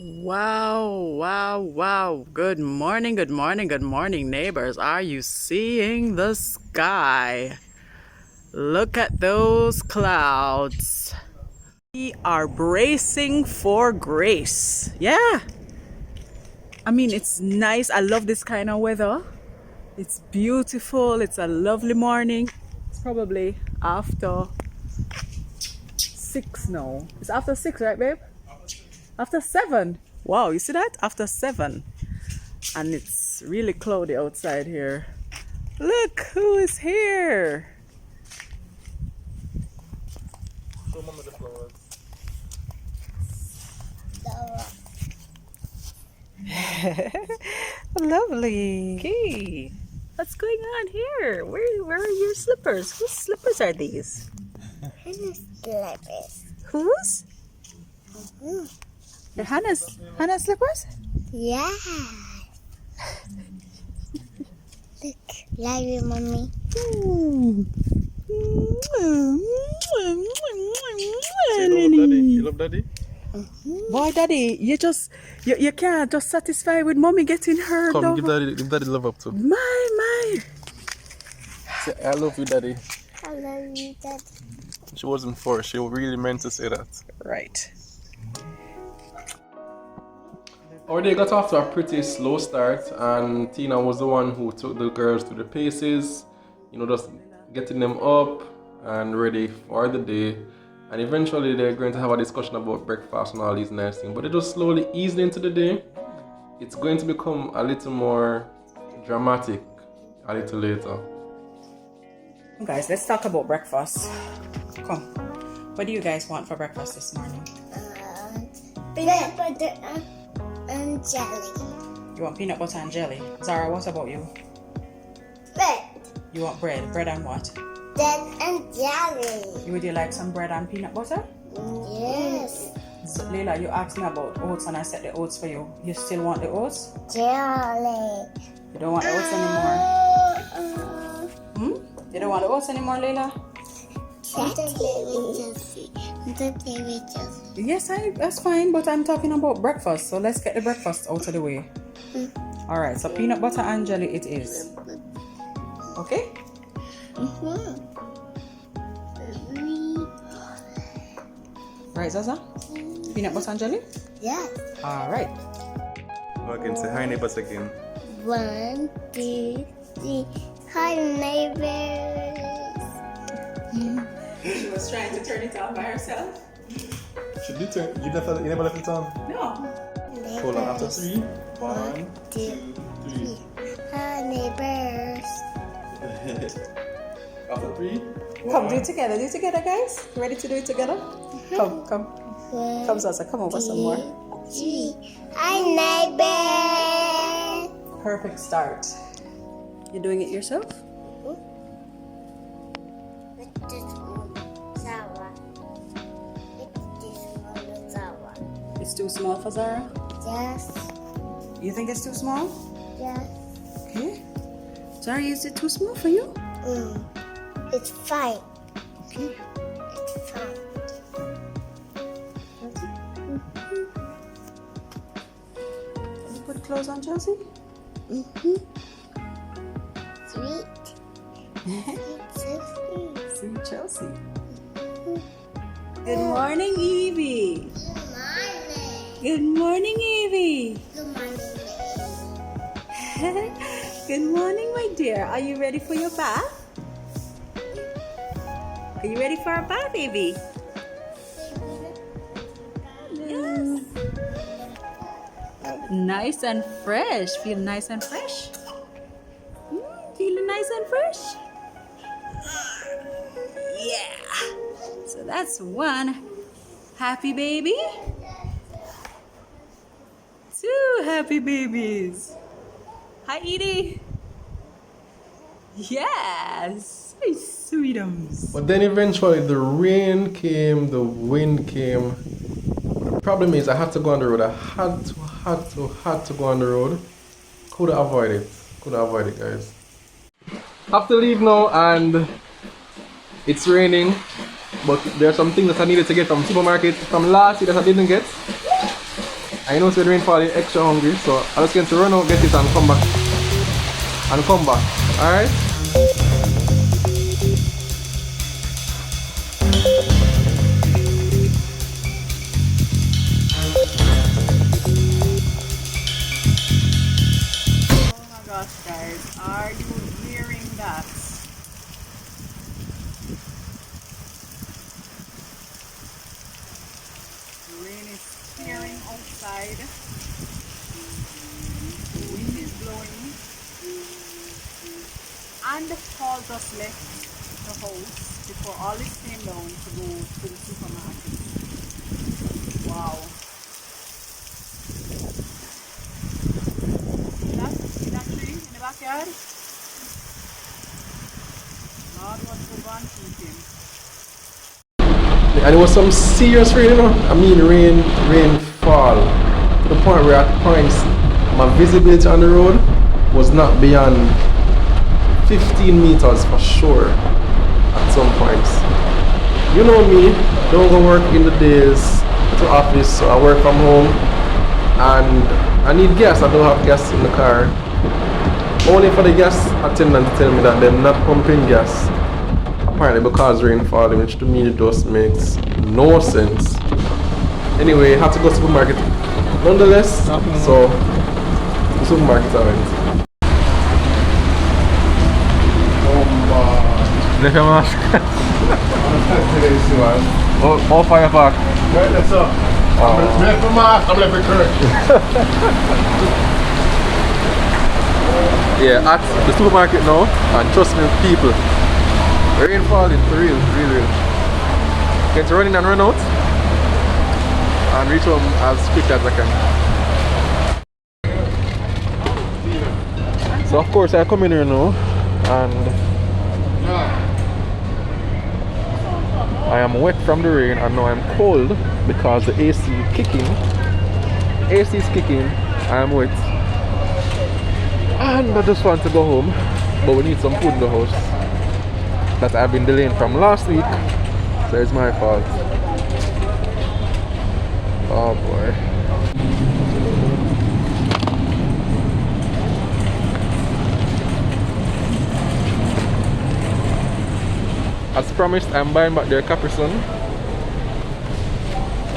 Wow, wow, wow. Good morning, good morning, good morning, neighbors. Are you seeing the sky? Look at those clouds. We are bracing for grace. Yeah. I mean, it's nice. I love this kind of weather. It's beautiful. It's a lovely morning. It's probably after 6 now. It's after 6, right, babe? After 7. Wow, you see that? After 7. And it's really cloudy outside here. Look who is here. Show Mama the flowers. Lovely. Okay. What's going on here? Where are your slippers? Whose slippers are these? Slippers. Whose? Hannah's slippers? Yeah. Look, love you, mommy. Say you love daddy. You love daddy? Boy, daddy, you can't just satisfy with mommy getting her Come, love. give daddy love up too. My. Say, I love you, daddy. I love you, Daddy. She wasn't forced. She really meant to say that. Right. Our day got off to a pretty slow start, and Tina was the one who took the girls through the paces, just getting them up and ready for the day. And eventually they're going to have a discussion about breakfast and all these nice things. But it just slowly eased into the day. It's going to become a little more dramatic a little later. Guys, let's talk about breakfast. Come. What do you guys want for breakfast this morning? Peanut butter and jelly. You want peanut butter and jelly? Zara, what about you? Bread. You want bread? Bread and what? Bread and jelly. Would you like some bread and peanut butter? Yes. Leila, you asked me about oats and I said the oats for you. You still want the oats? Jelly. You don't want the oats anymore? You don't want the oats anymore, Leila? Yes, that's fine, but I'm talking about breakfast. So let's get the breakfast out of the way. Alright, so peanut butter and jelly it is. Okay? Right, Zaza? Peanut butter and jelly? Yes. Alright. Again, say hi neighbors again. 1, 2, 3. Hi, neighbors. She was trying to turn it on by herself. She did turn. You never left it on? No. Hold on, after 3. 1, 2, 3. Hi, neighbors. After 3. Come, do it together. Do it together, guys. Ready to do it together? Come. Come, Zaza. Come over some more. 3. Hi, neighbors. Perfect start. You doing it yourself? This one, sour. This one, sour. It's too small for Zara? Yes. You think it's too small? Yes. Okay. Zara, is it too small for you? It's fine. Okay. It's fine. You put clothes on, Chelsea? Sweet. It's so sweet. Sweet Chelsea. Good morning, Evie. Good morning. Good morning, Evie. Good morning. Good morning, my dear. Are you ready for your bath? Are you ready for a bath, Evie? Yes. Nice and fresh. Feel nice and fresh? Feeling nice and fresh? Yeah. So that's one happy baby. 2 happy babies. Hi, Edie. Yes. Hey, sweetums. But then eventually the rain came, the wind came. The problem is I had to go on the road. I had to go on the road. Couldn't avoid it, guys. Have to leave now and it's raining. But there are some things that I needed to get from supermarket from last year that I didn't get. I know it's the rainfall, you're extra hungry, so I'm just going to run out, get it, and come back. Alright? Oh my gosh, guys, are you hearing that? Rain is tearing outside. The wind is blowing. And Paul just left the house before all this came down to go to the supermarket. Wow. See that? See that tree in the backyard? Lord, what's the one keeping? And it was some serious rain, you know. I mean rainfall. To the point where at points my visibility on the road was not beyond 15 meters for sure at some points. You know me, don't go work in the days to office, so I work from home and I need gas. I don't have gas in the car. Only for the gas attendant to tell me that they're not pumping gas. Apparently because rain falling, which to me just makes no sense. Anyway, had to go to the supermarket nonetheless, so the supermarket I went. Left your mask. Oh, fire park. Right, that's up. I'm left my mask, I'm left it correct. Yeah, at the supermarket now, and trust me, people, rain falling for real, real. Get to run in and run out, and reach home as quick as I can. So of course I come in here now, and I am wet from the rain, and now I'm cold because the AC is kicking. AC is kicking, I am wet. And I just want to go home, but we need some food in the house that I've been delaying from last week, so it's my fault. Oh boy. As promised, I'm buying back their Capri Sun.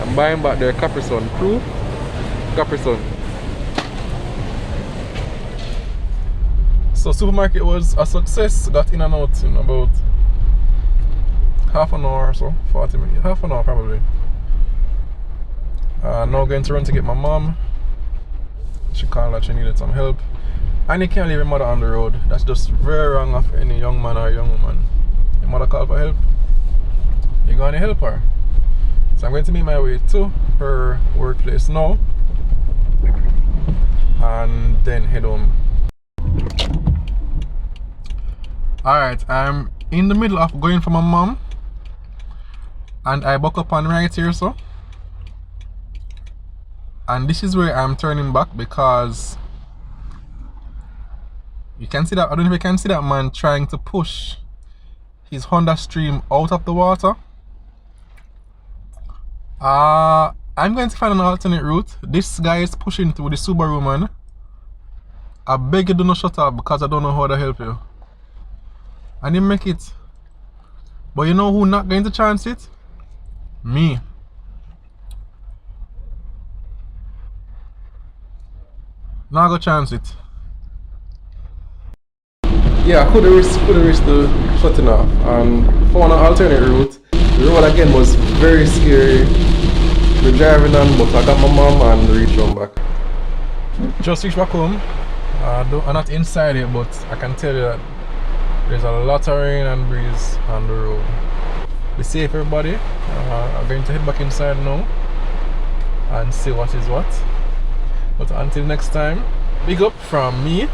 I'm buying back their Capri Sun. True Capri Sun. So supermarket was a success. Got in and out in about half an hour or so, 40 minutes, half an hour probably. Now going to run to get my mom. She called that she needed some help. And you can't leave your mother on the road. That's just very wrong of any young man or young woman. Your mother called for help, you're going to help her. So I'm going to make my way to her workplace now and then head home. Alright, I'm in the middle of going for my mom and I buck up on right here, so. And this is where I'm turning back because you can see that, I don't know if you can see that man trying to push his Honda Stream out of the water. I'm going to find an alternate route. This guy is pushing through the Subaru, man. I beg you do not shut up because I don't know how to help you. I didn't make it. But you know who not going to chance it? Me. Not gonna chance it. Yeah, I could have risked the shutting off and found an alternate route. The road again was very scary. We're driving on, but I got my mom and reached home back. Just reached back home. I'm not inside it, but I can tell you that there's a lot of rain and breeze on the road. Be safe, everybody. I'm going to head back inside now and see what is what. But until next time, big up from me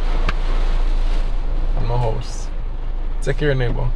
and my house. Take care, neighbor.